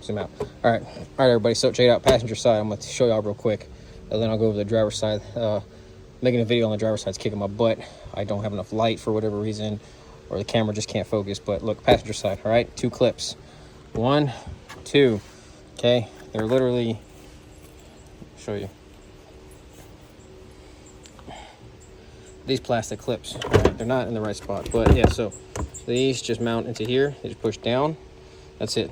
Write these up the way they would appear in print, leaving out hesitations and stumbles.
zoom out. All right, everybody. So check it out. Passenger side. I'm gonna show y'all real quick, and then I'll go over the driver's side. Making a video on the driver's side's kicking my butt. I don't have enough light for whatever reason, or the camera just can't focus. But look, passenger side. All right, 2 clips. 1, 2. Okay, they're literally. Show you. These plastic clips, right? They're not in the right spot, but yeah, so these just mount into here. They just push down. That's it.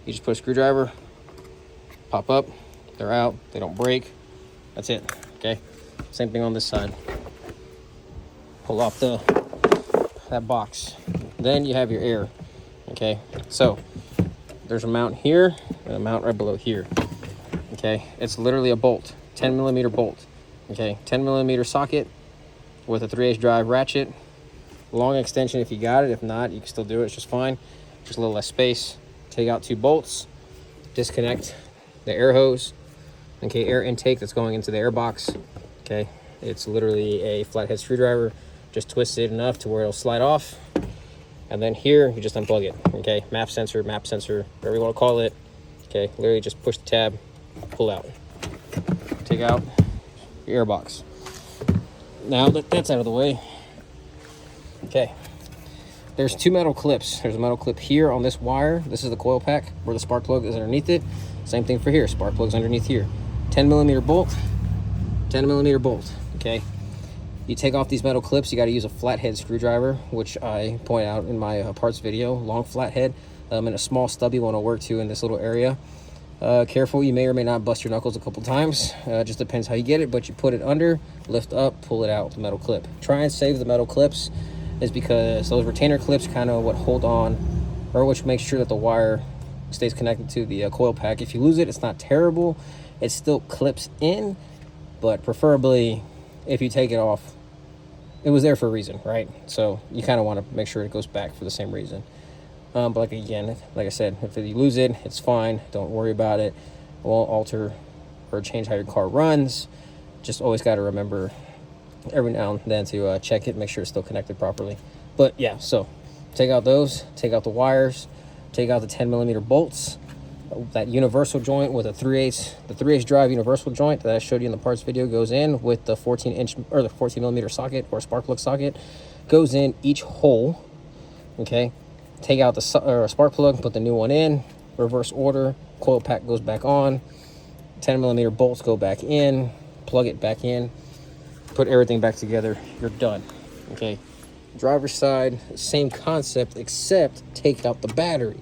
You just put a screwdriver, pop up, they're out, they don't break. That's it. Okay, same thing on this side. Pull off that box, then you have your air. Okay, so there's a mount here and a mount right below here. Okay, it's literally a bolt, 10mm bolt. Okay, 10mm socket with a 3/8 drive ratchet. Long extension if you got it. If not, you can still do it. It's just fine. Just a little less space. Take out 2 bolts. Disconnect the air hose. Okay, air intake that's going into the air box. Okay, it's literally a flathead screwdriver. Just twist it enough to where it'll slide off. And then here, you just unplug it. Okay, map sensor, whatever you want to call it. Okay, literally just push the tab, pull out. Take out your air box. Now that that's out of the way, okay, there's 2 metal clips. There's a metal clip here on this wire. This is the coil pack where the spark plug is underneath it. Same thing for here, spark plug's underneath here. 10mm bolt, 10mm bolt. Okay, you take off these metal clips. You got to use a flathead screwdriver, which I point out in my parts video. Long flathead, and a small stub you want to work to in this little area. Careful, you may or may not bust your knuckles a couple times. Just depends how you get it, but you put it under, lift up, pull it out with the metal clip. Try and save the metal clips, is because those retainer clips kind of what hold on, or which makes sure that the wire stays connected to the coil pack. If you lose it, it's not terrible. It still clips in, but preferably if you take it off, it was there for a reason, right? So you kind of want to make sure it goes back for the same reason. But like I said, if you lose it, it's fine. Don't worry about it. It won't alter or change how your car runs. Just always got to remember every now and then to check it, make sure it's still connected properly. But yeah, so take out those, take out the wires, take out the 10mm bolts, that universal joint with a 3/8 drive universal joint that I showed you in the parts video goes in with the 14-inch or the 14mm socket or spark plug socket, goes in each hole. Okay. Take out the spark plug, put the new one in, reverse order, coil pack goes back on, 10mm bolts go back in, plug it back in, put everything back together, you're done. Okay, driver's side, same concept, except take out the battery.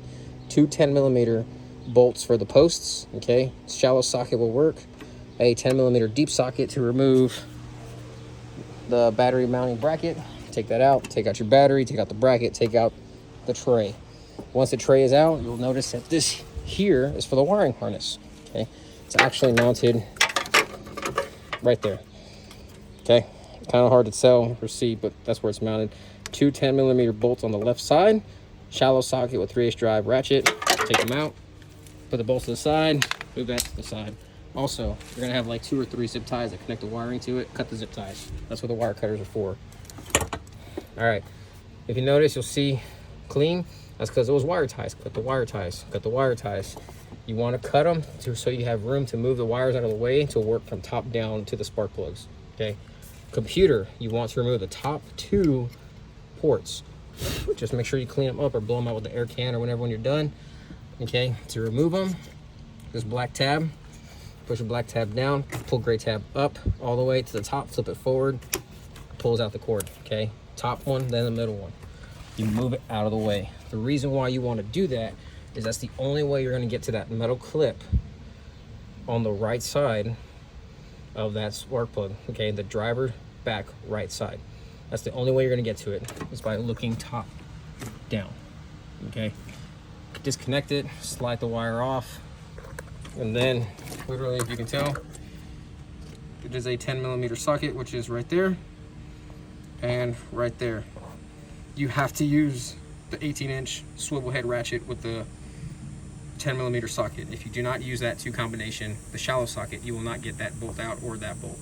2 10mm bolts for the posts. Okay, shallow socket will work. A 10mm deep socket to remove the battery mounting bracket. Take that out, take out your battery, take out the bracket, take out the tray. Once the tray is out, you'll notice that this here is for the wiring harness. Okay, it's actually mounted right there. Okay, kind of hard to tell or see, but that's where it's mounted. 2 10mm bolts on the left side, shallow socket with 3/8 drive ratchet. Take them out, put the bolts to the side, move that to the side. Also, you're gonna have like 2 or 3 zip ties that connect the wiring to it. Cut the zip ties. That's what the wire cutters are for. All right, if you notice, you'll see clean. That's because it was wire ties. Cut the wire ties. Cut the wire ties. You want to cut them so you have room to move the wires out of the way to work from top down to the spark plugs. Okay. Computer, you want to remove the top 2 ports. Just make sure you clean them up or blow them out with the air can or whenever when you're done. Okay. To remove them, this black tab. Push the black tab down. Pull gray tab up all the way to the top. Flip it forward. Pulls out the cord. Okay. Top one, then the middle one. You move it out of the way. The reason why you want to do that is that's the only way you're going to get to that metal clip on the right side of that spark plug. Okay, the driver back right side. That's the only way you're going to get to it, is by looking top down. Okay, disconnect it, slide the wire off, and then literally, if you can tell, it is a 10mm socket, which is right there and right there. You have to use the 18-inch swivel head ratchet with the 10mm socket. If you do not use that 2 combination, the shallow socket, you will not get that bolt out or that bolt.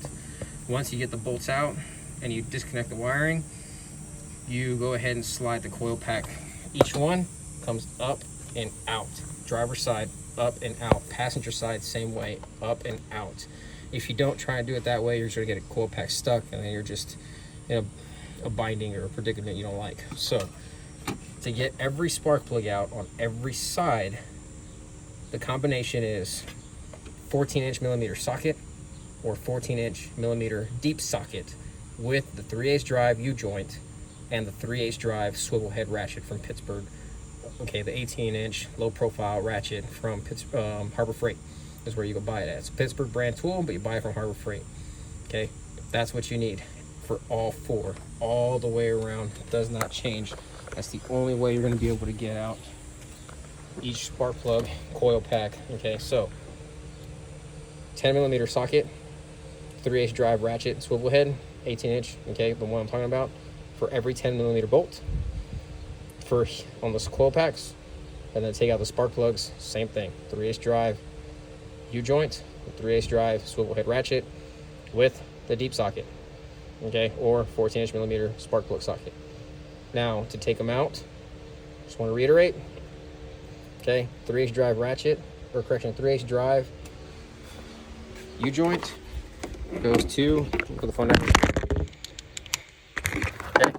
Once you get the bolts out and you disconnect the wiring, you go ahead and slide the coil pack. Each one comes up and out. Driver side, up and out. Passenger side, same way, up and out. If you don't try and do it that way, you're just gonna get a coil pack stuck, and then you're just in a binding or a predicament you don't like. So to get every spark plug out on every side, the combination is 14-inch millimeter socket or 14-inch millimeter deep socket with the 3/8 drive U-joint and the 3/8 drive swivel head ratchet from Pittsburgh. Okay, the 18-inch low profile ratchet from Harbor Freight is where you go buy it at. It's a Pittsburgh brand tool, but you buy it from Harbor Freight. Okay, that's what you need for all four, all the way around. It does not change. That's the only way you're going to be able to get out each spark plug coil pack. Okay, so 10mm socket, 3/8 drive ratchet swivel head, 18-inch. Okay, the one I'm talking about, for every 10mm bolt for on the coil packs. And then take out the spark plugs, same thing, 3/8 drive U-joint, 3/8 drive swivel head ratchet with the deep socket, okay, or 14-inch millimeter spark plug socket. Now to take them out, just want to reiterate, okay, 3/8 drive ratchet, or correction, 3/8 drive U-joint goes to, put the phone down. Okay.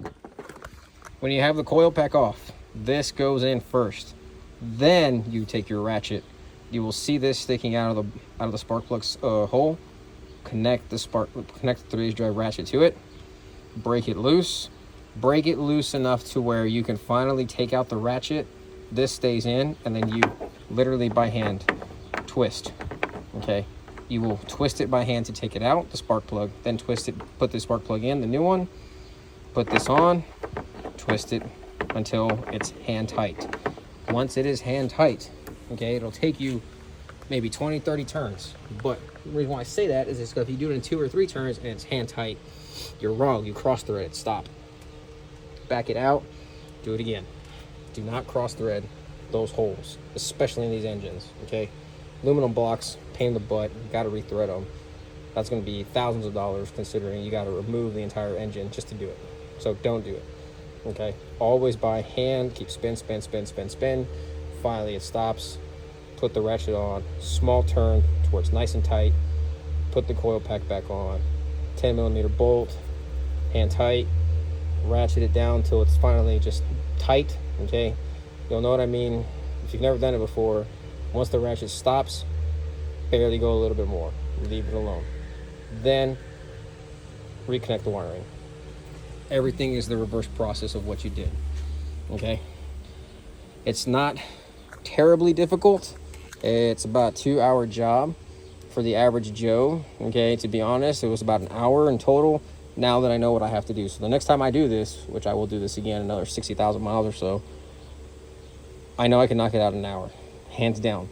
When you have the coil pack off, this goes in first. Then you take your ratchet. You will see this sticking out of the spark plug hole. Connect the 3/8 drive ratchet to it. Break it loose. Break it loose enough to where you can finally take out the ratchet. This stays in, and then you literally by hand twist. Okay, you will twist it by hand to take it out, the spark plug. Then twist it, put the spark plug in, the new one. Put this on. Twist it until it's hand tight. Once it is hand tight, okay, it'll take you maybe 20-30 turns. But the reason why I say that is because if you do it in 2 or 3 turns and it's hand tight, you're wrong. You cross thread it. Stop. Back it out. Do it again. Do not cross thread those holes, especially in these engines. Okay, aluminum blocks, pain in the butt. You got to rethread them. That's going to be thousands of dollars, considering you got to remove the entire engine just to do it. So don't do it. Okay, always by hand. Keep spin. Finally it stops. Put the ratchet on, small turn to where it's nice and tight. Put the coil pack back on. 10mm bolt, hand tight. Ratchet it down until it's finally just tight. Okay, you'll know what I mean if you've never done it before. Once the ratchet stops, barely go a little bit more. Leave it alone. Then reconnect the wiring. Everything is the reverse process of what you did. Okay, it's not terribly difficult. It's about a 2-hour job for the average Joe. Okay, to be honest, it was about an hour in total. Now that I know what I have to do, so the next time I do this, which I will do this again, another 60,000 miles or so, I know I can knock it out in an hour, hands down.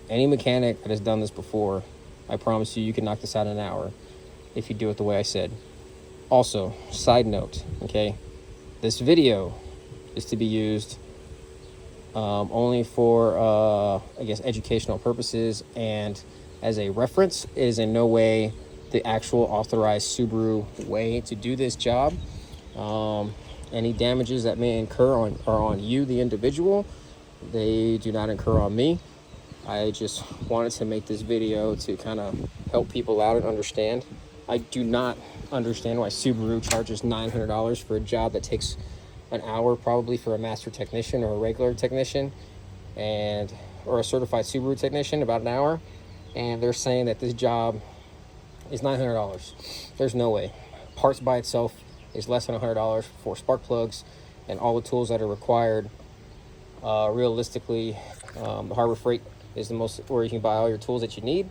Any mechanic that has done this before, I promise you, you can knock this out in an hour if you do it the way I said. Also, side note, okay, this video is to be used only for, I guess, educational purposes, and as a reference. It is in no way the actual authorized Subaru way to do this job. Any damages that may incur are on you, the individual. They do not incur on me. I just wanted to make this video to kind of help people out and understand. I do not understand why Subaru charges $900 for a job that takes an hour probably for a master technician or a regular technician, or a certified Subaru technician, about an hour, and they're saying that this job is $900. There's no way. Parts by itself is less than $100 for spark plugs and all the tools that are required. Realistically, the Harbor Freight is the most where you can buy all your tools that you need.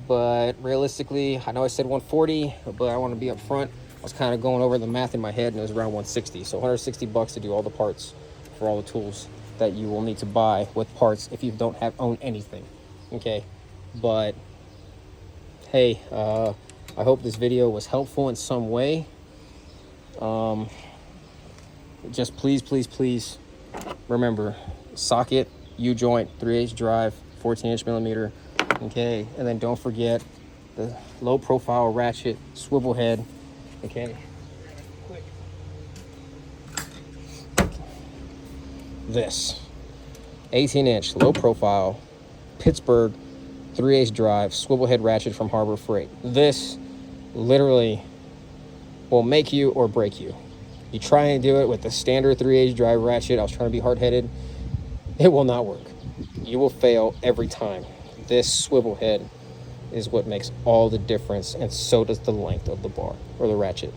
But realistically, I know I said 140, but I want to be up front. I was kind of going over the math in my head, and it was around 160. So $160 to do all the parts for all the tools that you will need to buy with parts if you don't own anything. Okay, but hey, I hope this video was helpful in some way. Just please remember, socket, U-joint, 3/8 drive, 14-inch millimeter. Okay, and then don't forget the low profile ratchet swivel head. Okay, this 18-inch, low profile, Pittsburgh 3/8 drive, swivel head ratchet from Harbor Freight. This literally will make you or break you. You try and do it with the standard 3/8 drive ratchet. I was trying to be hard-headed. It will not work. You will fail every time. This swivel head is what makes all the difference, and so does the length of the bar or the ratchet.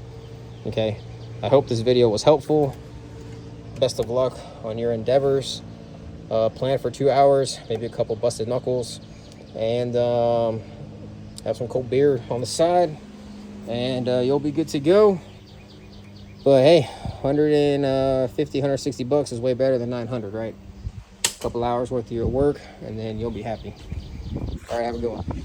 Okay, I hope this video was helpful. Best of luck on your endeavors. Plan for 2 hours, maybe a couple busted knuckles, and have some cold beer on the side, and you'll be good to go. But hey, 150, 160 bucks is way better than 900, right? A couple hours worth of your work, and then you'll be happy. All right, have a good one.